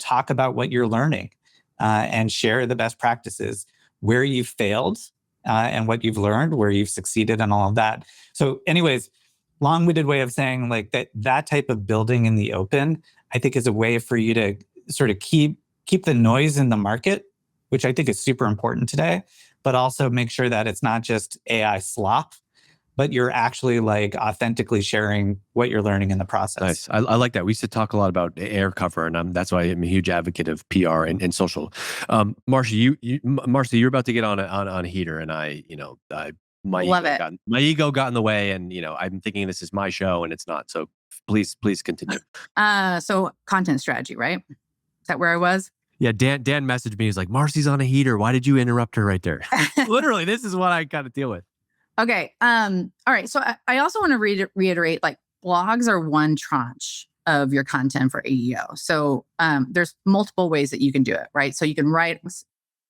talk about what you're learning and share the best practices, where you've failed and what you've learned, where you've succeeded, and all of that. So anyways, long-winded way of saying like that type of building in the open, I think, is a way for you to sort of keep the noise in the market, which I think is super important today, but also make sure that it's not just AI slop, but you're actually like authentically sharing what you're learning in the process. Nice. I like that. We used to talk a lot about air cover, and that's why I'm a huge advocate of PR and social. Marcy, Marcy, you're about to get on a heater, and my ego got in the way, and I'm thinking this is my show, and it's not. So please continue. So content strategy, right? Is that where I was? Yeah, Dan messaged me. He's like, Marcy's on a heater. Why did you interrupt her right there? Literally, this is what I got to deal with. Okay. All right. So I also want to reiterate, like, blogs are one tranche of your content for AEO. So there's multiple ways that you can do it, right? So you can write,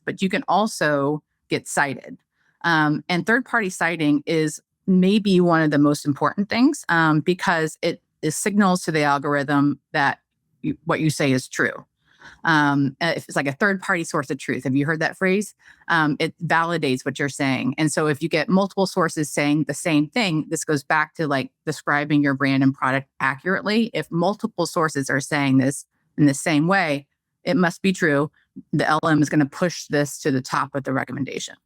but you can also get cited. And third-party citing is maybe one of the most important things because it signals to the algorithm that what you say is true. If it's like a third-party source of truth. Have you heard that phrase? It validates what you're saying. And so if you get multiple sources saying the same thing, this goes back to like describing your brand and product accurately. If multiple sources are saying this in the same way, it must be true. The LM is going to push this to the top of the recommendation.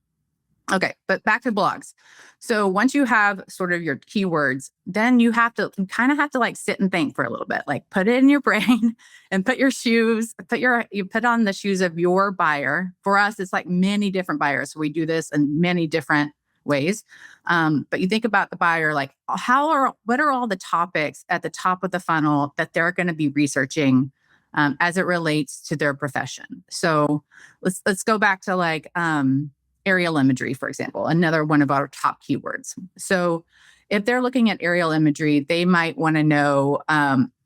Okay, but back to blogs. So once you have sort of your keywords, then you kind of have to like sit and think for a little bit, like put it in your brain and put on the shoes of your buyer. For us, it's like many different buyers. So we do this in many different ways. But you think about the buyer, like what are all the topics at the top of the funnel that they're going to be researching as it relates to their profession. So let's go back to like, aerial imagery, for example, another one of our top keywords. So if they're looking at aerial imagery, they might want to know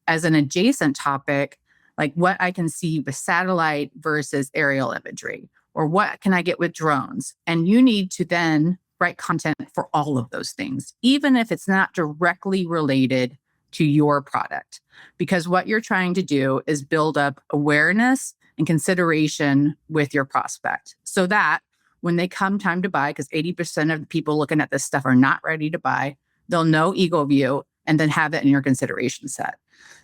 as an adjacent topic, like what I can see with satellite versus aerial imagery, or what can I get with drones? And you need to then write content for all of those things, even if it's not directly related to your product, because what you're trying to do is build up awareness and consideration with your prospect so that when they come time to buy, because 80% of the people looking at this stuff are not ready to buy, they'll know EagleView and then have it in your consideration set.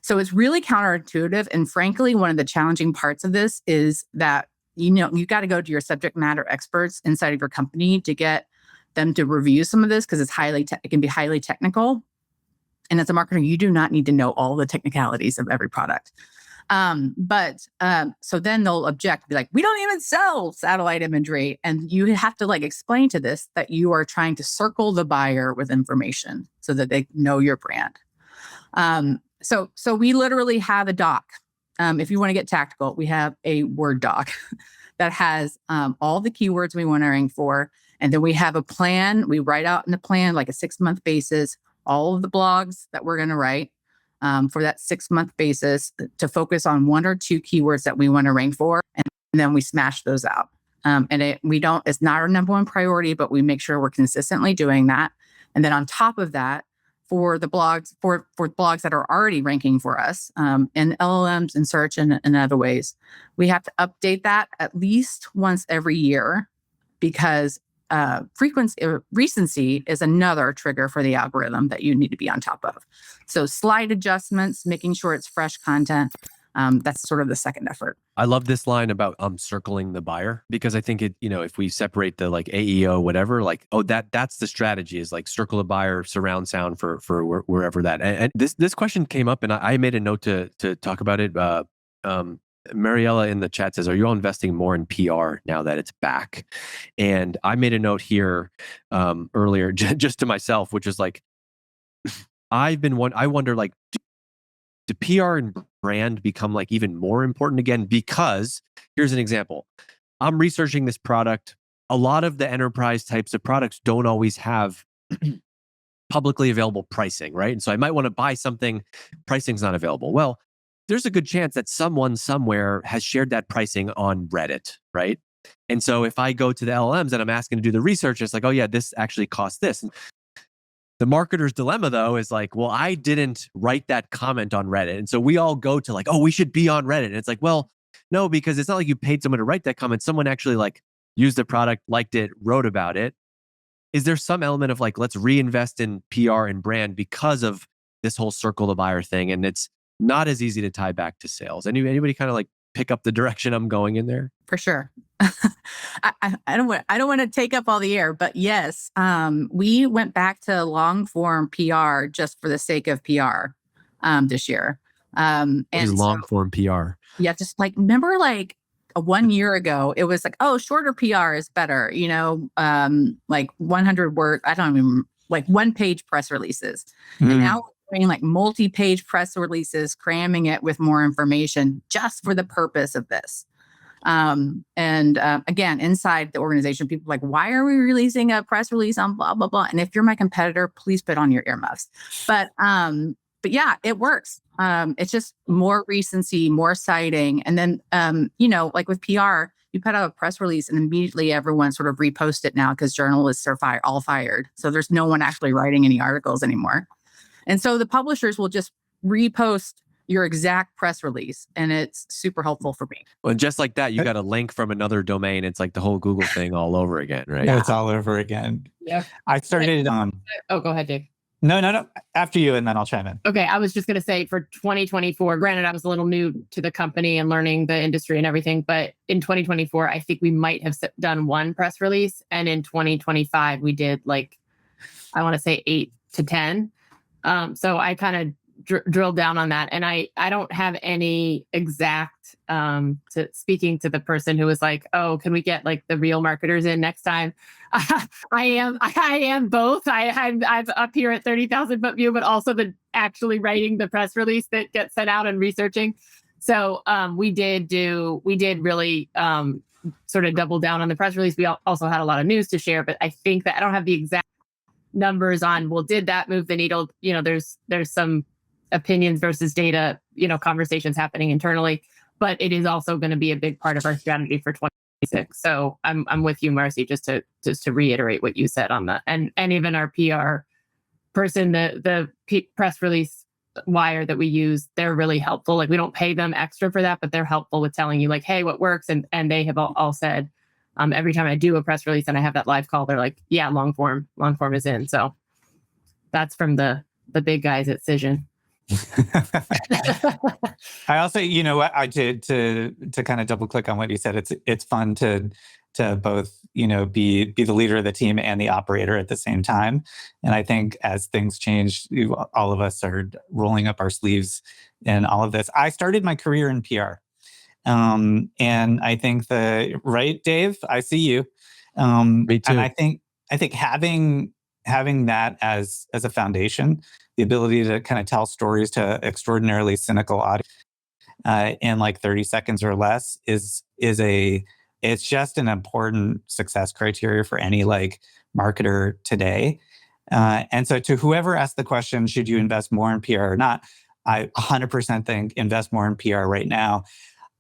So it's really counterintuitive. And frankly, one of the challenging parts of this is that, you got to go to your subject matter experts inside of your company to get them to review some of this because it can be highly technical. And as a marketer, you do not need to know all the technicalities of every product. So then they'll object, be like, we don't even sell satellite imagery. And you have to like explain to this that you are trying to circle the buyer with information so that they know your brand. So we literally have a doc. If you want to get tactical, we have a Word doc that has all the keywords we want to rank for. And then we have a plan. We write out in the plan, like a 6-month basis, all of the blogs that we're going to write. For that 6-month basis to focus on 1 or 2 keywords that we want to rank for. And then we smash those out. It's not our number one priority, but we make sure we're consistently doing that. And then on top of that, for the blogs, for blogs that are already ranking for us in LLMs and search and other ways, we have to update that at least once every year because recency is another trigger for the algorithm that you need to be on top of. So slight adjustments, making sure it's fresh content. That's sort of the second effort. I love this line about circling the buyer because I think if we separate the like AEO, whatever, like, that's the strategy is like circle the buyer, surround sound for wherever that. And this question came up and I made a note to talk about it. Mariella in the chat says, are you all investing more in PR now that it's back? And I made a note here earlier just to myself, which is like, I wonder like, do PR and brand become like even more important again? Because here's an example. I'm researching this product. A lot of the enterprise types of products don't always have publicly available pricing, right? And so I might want to buy something, pricing's not available. Well, there's a good chance that someone somewhere has shared that pricing on Reddit, right? And so if I go to the LLMs and I'm asking to do the research, it's like, oh yeah, this actually costs this. And the marketer's dilemma though is like, well, I didn't write that comment on Reddit. And so we all go to like, oh, we should be on Reddit. And it's like, well, no, because it's not like you paid someone to write that comment. Someone actually like used the product, liked it, wrote about it. Is there some element of like, let's reinvest in PR and brand because of this whole circle the buyer thing? And it's not as easy to tie back to sales. Anybody kind of like pick up the direction I'm going in there? For sure. I don't want to take up all the air, but yes, we went back to long form PR just for the sake of PR this year. And long form PR. Yeah, just like remember like 1 year ago, it was like, oh, shorter PR is better, like 100 word, I don't even like 1-page press releases. And now we're doing like multi-page press releases, cramming it with more information just for the purpose of this. Again, inside the organization, people are like, why are we releasing a press release on blah, blah, blah? And if you're my competitor, please put on your earmuffs. But yeah, it works. It's just more recency, more citing. And then, like with PR, you put out a press release and immediately everyone sort of repost it now because journalists are all fired. So there's no one actually writing any articles anymore. And so the publishers will just repost your exact press release. And it's super helpful for me. Well, just like that, you got a link from another domain. It's like the whole Google thing all over again, right? Yeah, it's all over again. Yeah. I started Oh, go ahead, Dave. No. After you, and then I'll chime in. Okay. I was just going to say for 2024, granted, I was a little new to the company and learning the industry and everything, but in 2024, I think we might have done one press release. And in 2025, we did like, I want to say 8 to 10. So I kind of drilled down on that. And I don't have any exact, speaking to the person who was like, oh, can we get like the real marketers in next time? I am both. I'm up here at 30,000 foot view, but also the actually writing the press release that gets sent out and researching. So we did really sort of double down on the press release. We also had a lot of news to share, but I think that I don't have the exact numbers on, well, did that move the needle? There's some opinions versus data, conversations happening internally, but it is also going to be a big part of our strategy for 2026. So I'm with you, Marcy, just to reiterate what you said on that. And even our PR person, the press release wire that we use, they're really helpful. Like we don't pay them extra for that, but they're helpful with telling you like, hey, what works. And they have all said, every time I do a press release and I have that live call, they're like, yeah, long form is in. So that's from the big guys at Cision. I also, what I did to kind of double click on what you said, it's fun to both, be the leader of the team and the operator at the same time. And I think as things change, all of us are rolling up our sleeves in all of this. I started my career in PR. And I think right, Dave, I see you. Me too. And I think having that as a foundation, the ability to kind of tell stories to extraordinarily cynical audience in like 30 seconds or less it's just an important success criteria for any like marketer today. And so to whoever asked the question, should you invest more in PR or not? I 100% think invest more in PR right now.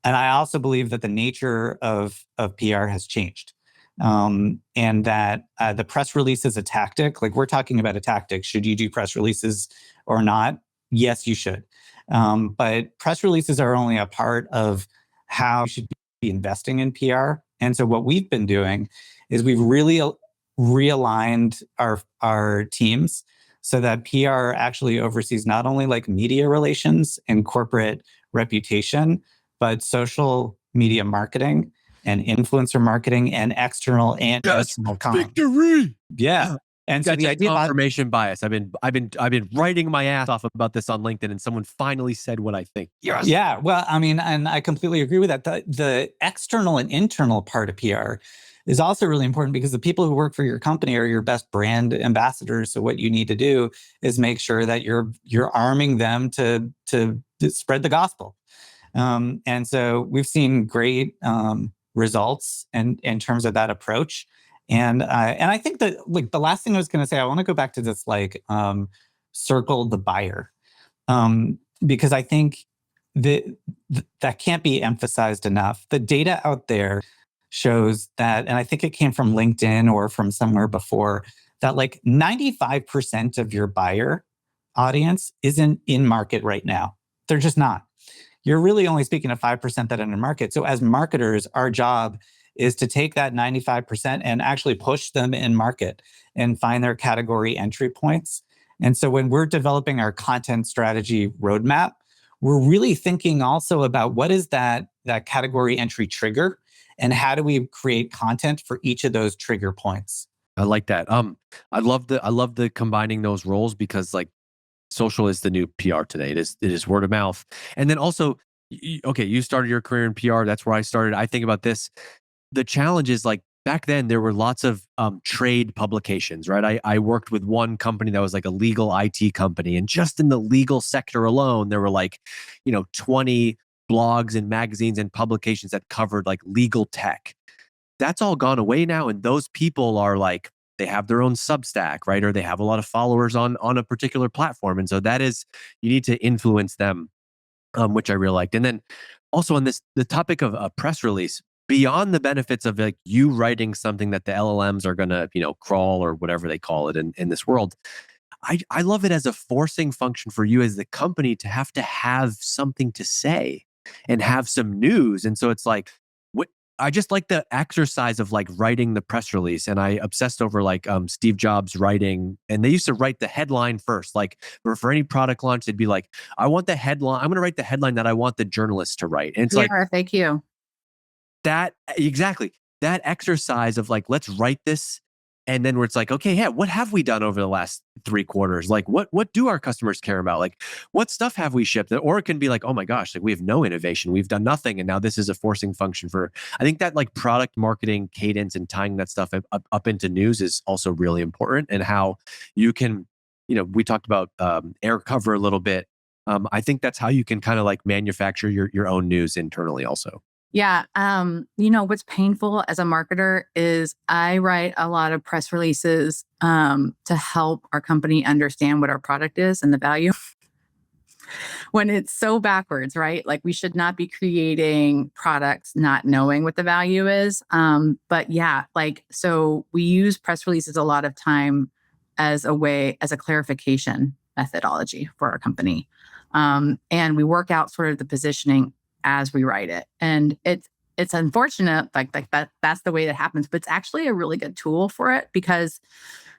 And I also believe that the nature of PR has changed. And that the press release is a tactic. Like we're talking about a tactic. Should you do press releases or not? Yes, you should. But press releases are only a part of how you should be investing in PR. And so what we've been doing is we've really realigned our teams so that PR actually oversees not only like media relations and corporate reputation, but social media marketing and influencer marketing and external and personal victory. Yeah. And so the idea confirmation bias. I've been writing my ass off about this on LinkedIn, and someone finally said what I think. Yes. Yeah. Well, I mean, and I completely agree with that. The external and internal part of PR is also really important because the people who work for your company are your best brand ambassadors. So what you need to do is make sure that you're arming them to spread the gospel. And so we've seen great results in terms of that approach. And I think that like the last thing I was going to say, I want to go back to this circle the buyer, because I think that can't be emphasized enough. The data out there shows that, and I think it came from LinkedIn or from somewhere before, that like 95% of your buyer audience isn't in market right now. They're just not. You're really only speaking to 5% that are in market. So as marketers, our job is to take that 95% and actually push them in market and find their category entry points. And so when we're developing our content strategy roadmap, we're really thinking also about what is that category entry trigger and how do we create content for each of those trigger points. I like that. I love the combining those roles because like social is the new PR today. It is word of mouth. And then also, you started your career in PR. That's where I started. I think about this. The challenge is like back then there were lots of trade publications, right? I worked with one company that was like a legal IT company. And just in the legal sector alone, there were like, 20 blogs and magazines and publications that covered like legal tech. That's all gone away now. And those people are like, they have their own Substack, right? Or they have a lot of followers on a particular platform. And so you need to influence them, which I really liked. And then also on the topic of a press release, beyond the benefits of like you writing something that the LLMs are going to, crawl or whatever they call it in this world, I love it as a forcing function for you as the company to have something to say and have some news. And so it's like, I just like the exercise of like writing the press release, and I obsessed over like Steve Jobs writing, and they used to write the headline first. Like for any product launch, they'd be like, "I want the headline. I'm going to write the headline that I want the journalist to write." And it's like FAQ. That exactly that exercise of like, let's write this, and then where it's like, okay, yeah, what have we done over the last 3 quarters? Like, what do our customers care about? Like, what stuff have we shipped? Or it can be like, oh my gosh, like we have no innovation, we've done nothing, and now this is a forcing function for. I think that like product marketing cadence and tying that stuff up into news is also really important, and how you can, we talked about air cover a little bit. I think that's how you can kind of like manufacture your own news internally also. Yeah. What's painful as a marketer is I write a lot of press releases to help our company understand what our product is and the value. When it's so backwards, right? Like we should not be creating products not knowing what the value is. But yeah, so we use press releases a lot of time as a clarification methodology for our company. And we work out sort of the positioning as we write it. And it's unfortunate, like that's the way that happens, but it's actually a really good tool for it because,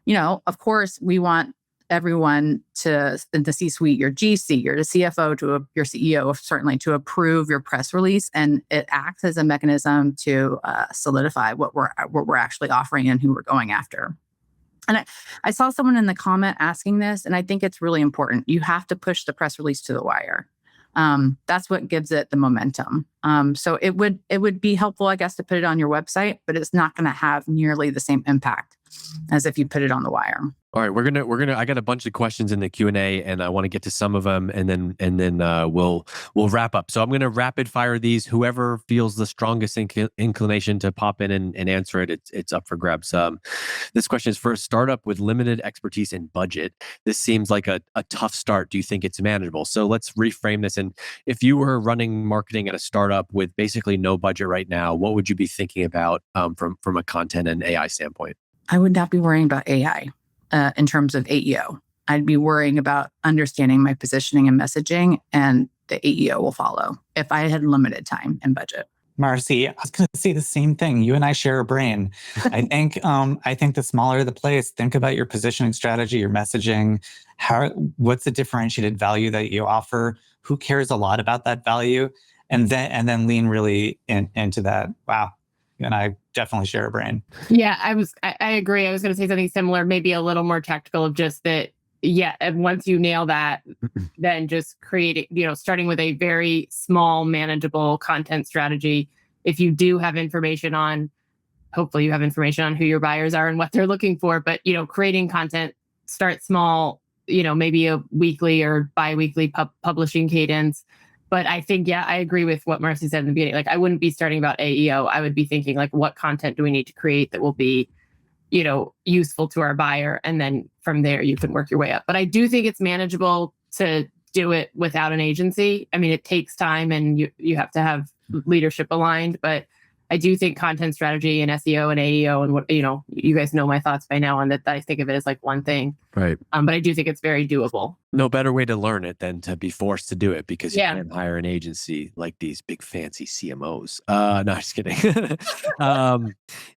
of course, we want everyone in the C-suite, your GC, your CFO, your CEO, certainly to approve your press release, and it acts as a mechanism to solidify what we're actually offering and who we're going after. And I saw someone in the comment asking this, and I think it's really important. You have to push the press release to the wire. That's what gives it the momentum. So it would be helpful, I guess, to put it on your website, but it's not going to have nearly the same impact as if you put it on the wire. All right, we're gonna. I got a bunch of questions in the Q&A, and I want to get to some of them, and then we'll wrap up. So I'm gonna rapid fire these. Whoever feels the strongest inclination to pop in and answer it, it's up for grabs. This question is for a startup with limited expertise and budget. This seems like a tough start. Do you think it's manageable? So let's reframe this. And if you were running marketing at a startup with basically no budget right now, what would you be thinking about from a content and AI standpoint? I would not be worrying about AI. In terms of AEO, I'd be worrying about understanding my positioning and messaging, and the AEO will follow if I had limited time and budget. Marcy, I was going to say the same thing. You and I share a brain. I think the smaller the place, think about your positioning strategy, your messaging. What's the differentiated value that you offer? Who cares a lot about that value? And then lean really into that. Wow. And I definitely share a brain. Yeah, I agree. I was going to say something similar, maybe a little more tactical of just that. Yeah. And once you nail that, then just create it, starting with a very small, manageable content strategy. If you do have hopefully you have information on who your buyers are and what they're looking for, but, creating content, start small, maybe a weekly or bi-weekly publishing cadence. But I think, yeah, I agree with what Marcy said in the beginning. Like, I wouldn't be starting about AEO. I would be thinking, like, what content do we need to create that will be, useful to our buyer? And then from there, you can work your way up. But I do think it's manageable to do it without an agency. I mean, it takes time and you have to have leadership aligned, but I do think content strategy and SEO and AEO and what, you guys know my thoughts by now on that. I think of it as like one thing. Right. But I do think it's very doable. No better way to learn it than to be forced to do it, because you Yeah. can't hire an agency like these big fancy CMOs. No, just kidding.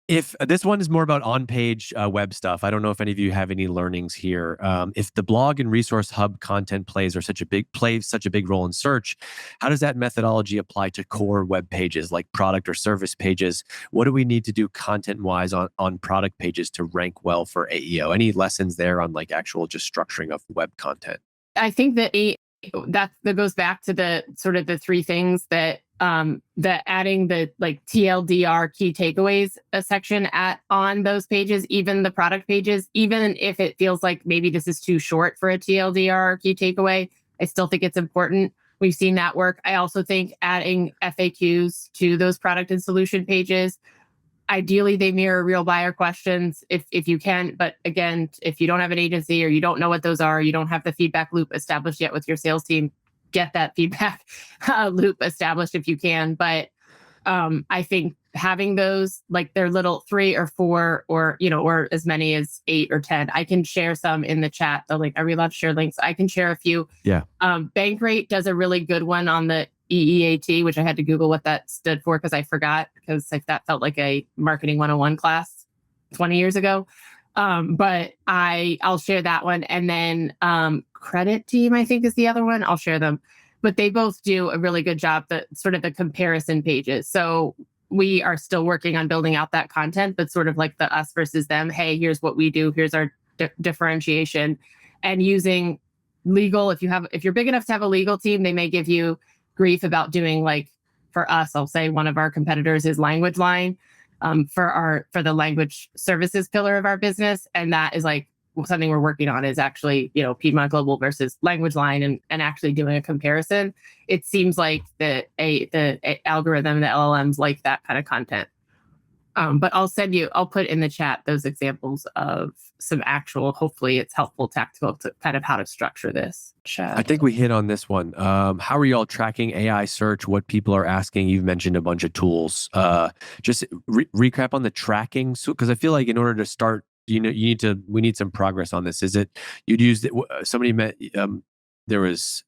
If this one is more about on-page web stuff, I don't know if any of you have any learnings here. If the blog and resource hub content plays such a big role in search, how does that methodology apply to core web pages like product or service pages? What do we need to do content-wise on product pages to rank well for AEO? Any lessons there on like actual just structuring of web content? I think that that goes back to the sort of the three things that adding the like TLDR key takeaways section on those pages, even the product pages, even if it feels like maybe this is too short for a TLDR key takeaway, I still think it's important. We've seen that work. I also think adding FAQs to those product and solution pages. Ideally, they mirror real buyer questions if you can. But again, if you don't have an agency or you don't know what those are, you don't have the feedback loop established yet with your sales team, get that feedback loop established if you can. But I think having those, like their little 3 or 4 or as many as 8 or 10, I can share some in the chat. The link, are we allowed to share links? I can share a few. Yeah. Bankrate does a really good one on the EEAT, which I had to Google what that stood for because I forgot, because that felt like a marketing 101 class 20 years ago. But I'll share that one. And then Credit Team, I think, is the other one. I'll share them. But they both do a really good job, the sort of the comparison pages. So we are still working on building out that content, but sort of like the us versus them. Hey, here's what we do. Here's our differentiation. And using legal, if you're big enough to have a legal team, they may give you grief about doing, like, for us, I'll say one of our competitors is Language Line for the language services pillar of our business. And that is like something we're working on, is actually, Piedmont Global versus Language Line and actually doing a comparison. It seems like the algorithm, the LLMs like that kind of content. But I'll put in the chat those examples of some actual, hopefully it's helpful tactical to kind of how to structure this chat. I think we hit on this one. How are y'all tracking AI search? What people are asking? You've mentioned a bunch of tools. Just recap on the tracking. So, because I feel like in order to start, we need some progress on this. Is it, you'd use somebody met, there was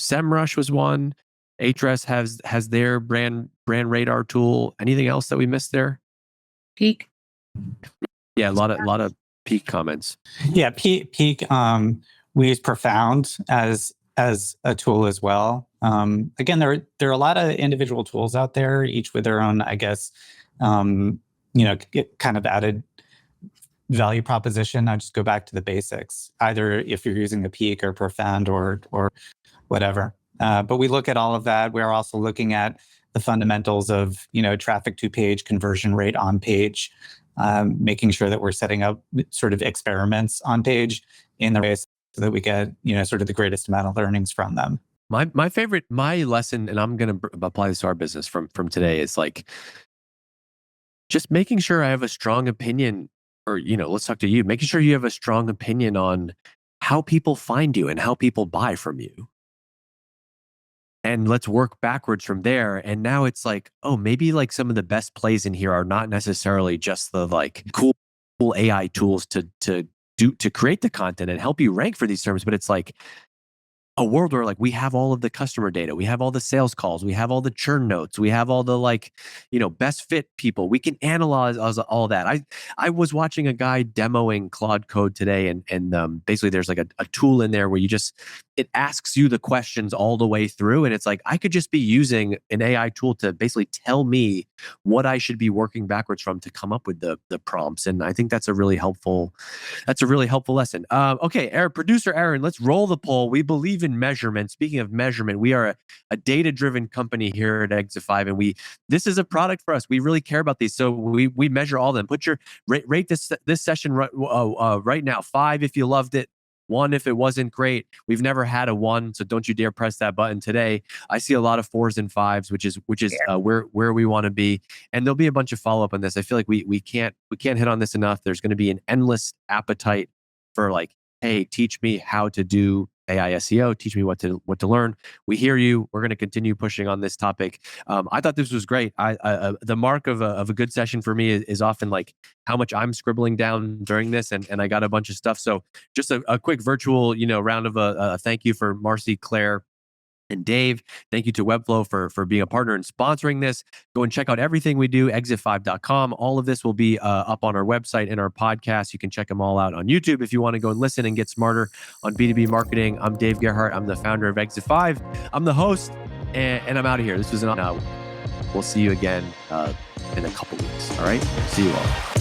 SEMrush was one. Ahrefs has their brand radar tool. Anything else that we missed there? Peak. Yeah, a lot of Peak comments. Yeah, Peak. We use Profound as a tool as well. Again, there are a lot of individual tools out there, each with their own, I guess, kind of added value proposition. I just go back to the basics, either if you're using the Peak or Profound or whatever. But we look at all of that. We're also looking at the fundamentals of, traffic to page, conversion rate on page, making sure that we're setting up sort of experiments on page in the way so that we get, sort of the greatest amount of learnings from them. My lesson, and I'm going to apply this to our business from today, is like just making sure I have a strong opinion, or, let's talk to you, making sure you have a strong opinion on how people find you and how people buy from you. And let's work backwards from there. And now it's like, oh, maybe like some of the best plays in here are not necessarily just the like cool AI tools to create the content and help you rank for these terms, but it's like a world where like we have all of the customer data, we have all the sales calls, we have all the churn notes, we have all the like, best fit people. We can analyze all that. I was watching a guy demoing Claude Code today, and basically there's like a tool in there where it asks you the questions all the way through, and it's like I could just be using an AI tool to basically tell me what I should be working backwards from to come up with the prompts. And I think that's a really helpful lesson. Okay, producer Aaron, let's roll the poll. We believe in measurement. Speaking of measurement, we are a data-driven company here at Exit 5, and this is a product for us. We really care about these, so we measure all of them. Put your rate this session right now 5 if you loved it, 1 if it wasn't great. We've never had a 1, so don't you dare press that button today. I see a lot of 4s and 5s, which is where we want to be. And there'll be a bunch of follow up on this. I feel like we can't hit on this enough. There's going to be an endless appetite for like, hey, teach me how to do AI SEO. Teach me what to learn. We hear you. We're going to continue pushing on this topic. I thought this was great. The mark of a good session for me is often like how much I'm scribbling down during this, and I got a bunch of stuff. So just a quick virtual, round of a thank you for Marcy, Clare, and Dave. Thank you to Webflow for being a partner and sponsoring this. Go and check out everything we do, exit5.com. All of this will be up on our website and our podcast. You can check them all out on YouTube if you want to go and listen and get smarter on B2B marketing. I'm Dave Gerhardt. I'm the founder of Exit5. I'm the host, and I'm out of here. This was we'll see you again in a couple weeks. All right. See you all.